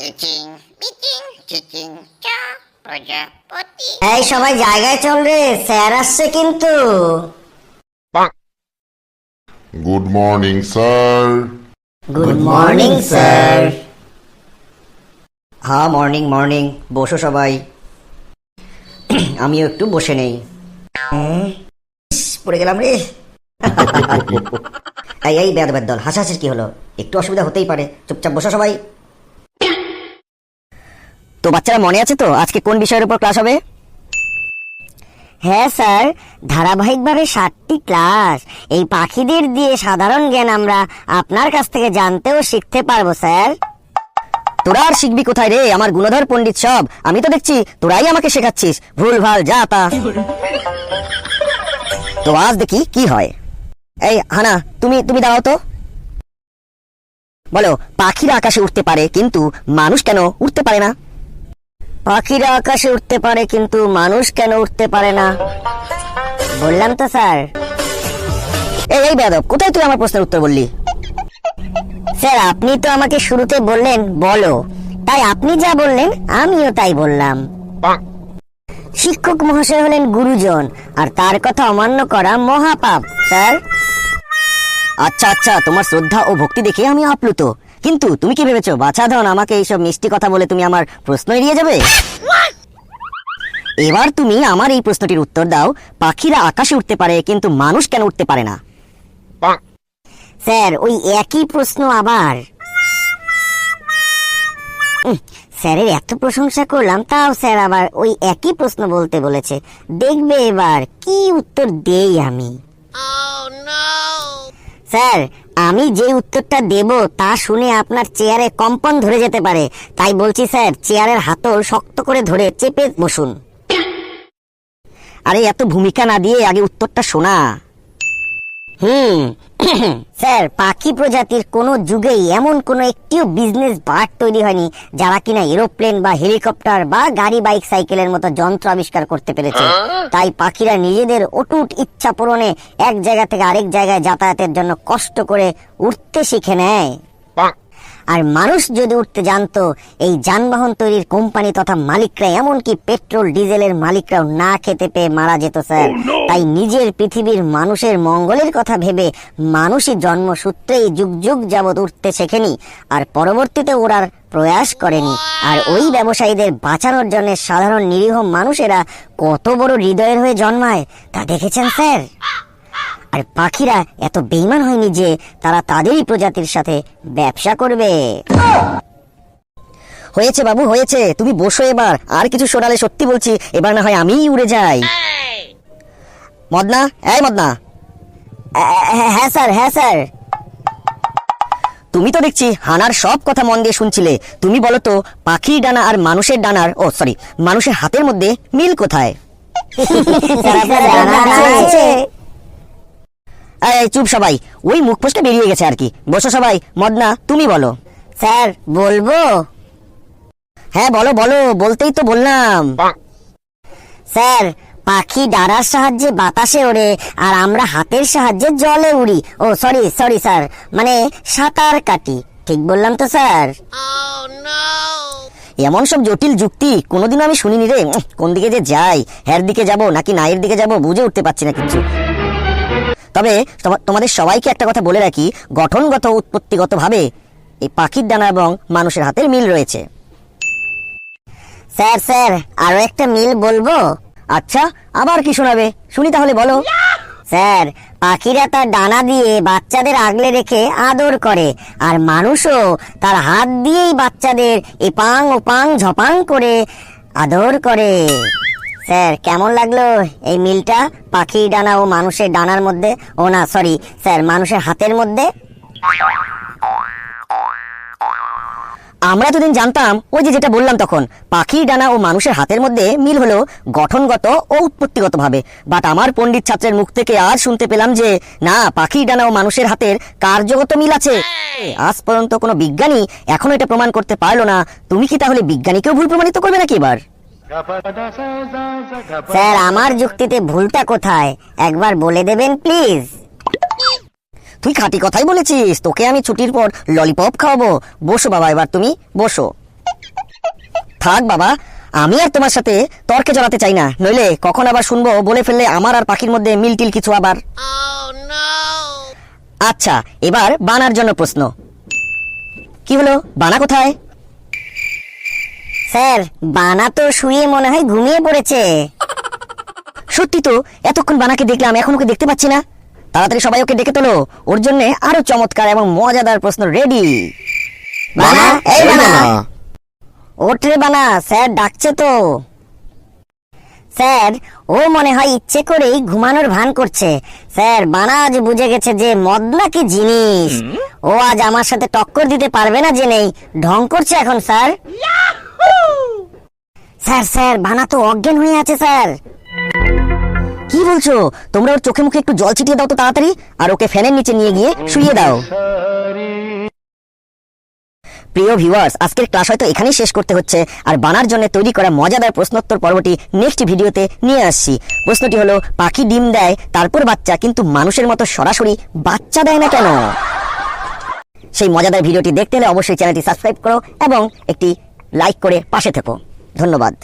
চিচিং pitching চিচিং চা প্রজাপতি। এই সবাই জায়গায় চল রে, স্যার আসছে কিন্তু। Good morning sir. Good morning sir. হ্যাঁ মর্নিং মর্নিং, বসো সবাই। আমিও একটু বসে নেই। পড়ে গেলাম রে। এই বেয়াদবের দল, হাসাহাসির কি হলো? একটু অসুবিধা হতেই পারে, চুপচাপ বসো সবাই। তো বাচ্চারা মনে আছে তো আজকে কোন বিষয়ের উপর ক্লাস হবে? হ্যাঁ স্যার, ধারাবাহিকভাবে 7টি ক্লাস। এই পাখিদের দিয়ে সাধারণ জ্ঞান আমরা আপনার কাছ থেকে জানতে ও শিখতে পারবো স্যার। তোরা আর শিখবি কোথায় রে, আমার গুণধর পণ্ডিত সব। আমি তো দেখছি তোরাই আমাকে শেখাচ্ছিস ভুল ভাল যা তা। তো আজ দেখি কি হয়। এই হানা, তুমি দাও তো। বলো, পাখিরা আকাশে উঠতে পারে কিন্তু মানুষ কেন উঠতে পারে না? পাখিরা আকাশে উঠতে পারে কিন্তু মানুষ কেন উঠতে পারে না? বললাম তো স্যার। এই বেয়াদব, কোথায় তুই আমার প্রশ্নের উত্তর বললি? স্যার আপনি তো আমাকে শুরুতে বললেন বলো, তাই আপনি যা বললেন আমিও তাই বললাম। শিক্ষক মহাশয় হলেন গুরুজন, আর তার কথা অমান্য করা মহাপাপ স্যার। আচ্ছা, তোমার শ্রদ্ধা ও ভক্তি দেখে আমি আপ্লুত। কিন্তু তুমি কি ভেবেছো বাছাধন আমাকে এইসব মিষ্টি কথা বলে তুমি আমার প্রশ্ন এড়িয়ে যাবে? এবার তুমি আমার এই প্রশ্নটির উত্তর দাও, পাখিরা আকাশে উঠতে পারে কিন্তু মানুষ কেন উঠতে পারে না? স্যার ওই একই প্রশ্ন আবার। স্যারের এত প্রশংসা করলাম, তাও স্যার আবার ওই একই প্রশ্ন বলতে বলেছে। দেখবে এবার কি উত্তর দেই আমি। স্যার আমি যে উত্তরটা দেব তা শুনে আপনার চেয়ারে কম্পন ধরে যেতে পারে, তাই বলছি স্যার চেয়ারের হাতল শক্ত করে ধরে চেপে বসুন। আরে এত ভূমিকা না দিয়ে আগে উত্তরটা শোনা। স্যার পাখি প্রজাতির কোনো যুগেই এমন কোনো একটিও বিজনেস বার্ড তৈরি হয়নি যারা কিনা এরোপ্লেন বা হেলিকপ্টার বা গাড়ি বাইক সাইকেলের মতো যন্ত্র আবিষ্কার করতে পেরেছে। তাই পাখিরা নিজেদের অটুট ইচ্ছা পূরণে এক জায়গা থেকে আরেক জায়গায় যাতায়াতের জন্য কষ্ট করে উঠতে শিখে নেয়। আর মানুষ যদি উঠতে জানতো, এই যানবাহন তৈরির কোম্পানি তথা মালিকরা, এমনকি পেট্রোল ডিজেলের মালিকরাও না খেতে পেয়ে মারা যেত স্যার। তাই নিজের পৃথিবীর মানুষের মঙ্গলের কথা ভেবে মানুষই জন্মসূত্রেই যুগ যুগ যাবৎ উঠতে শেখেনি, আর পরবর্তীতে ওড়ার প্রয়াস করেনি। আর ওই ব্যবসায়ীদের বাঁচানোর জন্য সাধারণ নিরীহ মানুষেরা কত বড় হৃদয়ের হয়ে জন্মায় তা দেখেছেন স্যার। আর পাখিরা এত বেঈমান হয়নি যে তারা তাদেরই প্রজাতির সাথে ব্যবসা করবে। হয়েছে বাবু হয়েছে, তুমি বসো এবার। আর কিছু শোনালে সত্যি বলছি এবার না হয় আমিই উড়ে যাই। মদনা, এই মদনা। হ্যাঁ স্যার, হ্যাঁ স্যার। তুমি তো দেখছি হানার সব কথা মন দিয়ে শুনছিলে। তুমি বলো তো, পাখির ডানা আর মানুষের ডানার মানুষের হাতের মধ্যে মিল কোথায়? এই চুপ সবাই, ওই মুখ ফসকে বেরিয়ে গেছে আর কি। বসো সবাই। মদনা তুমি বলো। স্যার বলবো? হ্যাঁ বলো, বলতেই তো বললাম। স্যার পাখি ডানার সাহায্যে বাতাসে ওড়ে, আর আমরা হাতের সাহায্যে জলে উড়ি। ও সরি স্যার, মানে সাঁতার কাটি। ঠিক বললাম তো স্যার? এমন সব জটিল যুক্তি কোনোদিনও আমি শুনিনি রে। কোন দিকে যে যাই, হ্যার দিকে যাব নাকি নাইয়ের দিকে যাব বুঝে উঠতে পারছি না কিছু। তবে তোমাদের সবাইকে একটা কথা বলে রাখি, গঠনগত উৎপত্তিগত ভাবে এই পাখির ডানা এবং মানুষের হাতের মিল রয়েছে। স্যার আরো একটা মিল বলবো? আচ্ছা, আবার কি শোনাবে? শুনি তাহলে, বলো। স্যার পাখিরা তার ডানা দিয়ে বাচ্চাদের আগলে রেখে আদর করে, আর মানুষও তার হাত দিয়েই বাচ্চাদের এপাং ওপাং ঝপাং করে আদর করে। স্যার কেমন লাগলো এই মিলটা পাখির ডানা ও মানুষের ডানার মধ্যে? ও না সরি স্যার, মানুষের হাতের মধ্যে। আমরা এতদিন জানতাম ওই যেটা বললাম তখন, পাখির ডানা ও মানুষের হাতের মধ্যে মিল হলো গঠনগত ও উৎপত্তিগত ভাবে। বাট আমার পণ্ডিত ছাত্রের মুখ থেকে আজ শুনতে পেলাম যে না, পাখির ডানা ও মানুষের হাতের কার্যগত মিল আছে। আজ পর্যন্ত কোনো বিজ্ঞানী এখনো এটা প্রমাণ করতে পারলো না। তুমি কি তাহলে বিজ্ঞানীকেও ভুল প্রমাণিত করবে নাকি এবার? স্যার আমার যুক্তিতে ভুলটা কোথায় একবার বলে দেবেন প্লিজ? তুই খাঁটি কথাই বলেছিস, তোকে আমি ছুটির পর ললিপপ খাওয়াবো। বসো বাবা, এবার তুমি বসো। থাক বাবা, আমি আর তোমার সাথে তর্কে জড়াতে চাই না, নইলে কখন আবার শুনবো বলে ফেললে আমার আর পাখির মধ্যে মিল টিল কিছু আবার। আচ্ছা, এবার বানার জন্য প্রশ্ন। কি হলো, বানা কোথায়? স্যার, বানা তো শুয়ে মনে হয় ঘুমিয়ে পড়েছে। সত্যি তো, এতক্ষণ বানাকে দেখলাম, এখন ওকে দেখতে পাচ্ছি না। তাড়াতাড়ি সবাই ওকে ডেকে তোলো, ওর জন্য আরো চমৎকার এবং মজাদার প্রশ্ন রেডি। বানা, এই বানা। বানা। ওঠ রে বানা, স্যার ডাকছে তো। স্যার, ও মনে হয় ইচ্ছে করেই ঘুমানোর ভান করছে। স্যার, বানা আজ বুঝে গেছে যে মদ নাকি জিনিস। ও আজ আমার সাথে টক্কর দিতে পারবে না জেনেই ঢং করছে এখন স্যার। স্যার স্যার, বানা তো অজ্ঞান হয়ে আছে স্যার। কি বলছো? তোমরা ওর চোখে মুখে একটু জল ছিটিয়ে দাও তো তাড়াতাড়ি, আর ওকে ফ্যানের নিচে নিয়ে গিয়ে শুইয়ে দাও। প্রিয় ভিউয়ার্স, আজকের ক্লাস হয়তো এখানেই শেষ করতে হচ্ছে, আর বানার জন্য তৈরি করা মজাদার প্রশ্নোত্তর পর্বটি নেক্সট ভিডিওতে নিয়ে আসছি। প্রশ্নটি হলো, পাখি ডিম দেয় তারপর বাচ্চা, কিন্তু মানুষের মতো সরাসরি বাচ্চা দেয় না কেন? সেই মজাদার ভিডিওটি দেখতে হলে অবশ্যই চ্যানেলটি সাবস্ক্রাইব করো এবং একটি লাইক করে পাশে থেকো। ধন্যবাদ।